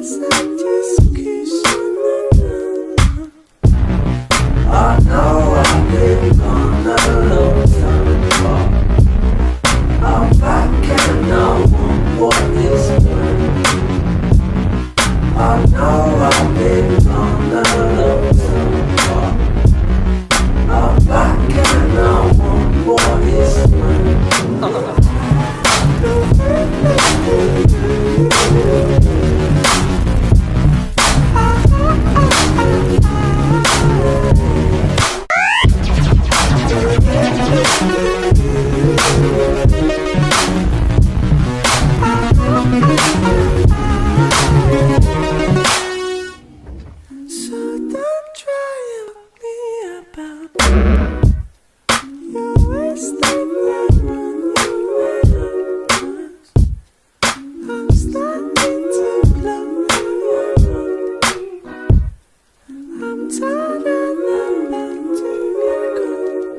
I know I've been gone a long time, but I'm back and I want what is mine. I know I've been gone a long time, but I'm back and I want what is mine. So don't try and be about you wasting time on your words. I'm starting to close. I'm tired and I'm back to your call.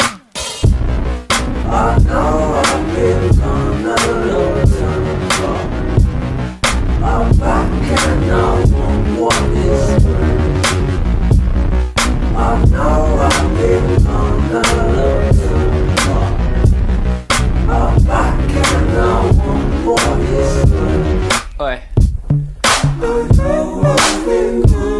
I know I've been gone a long time, but I'm back and I want what is mine. I know I've been gone a long time, but I'm back and I want what is mine. Oi. I know I've been gone.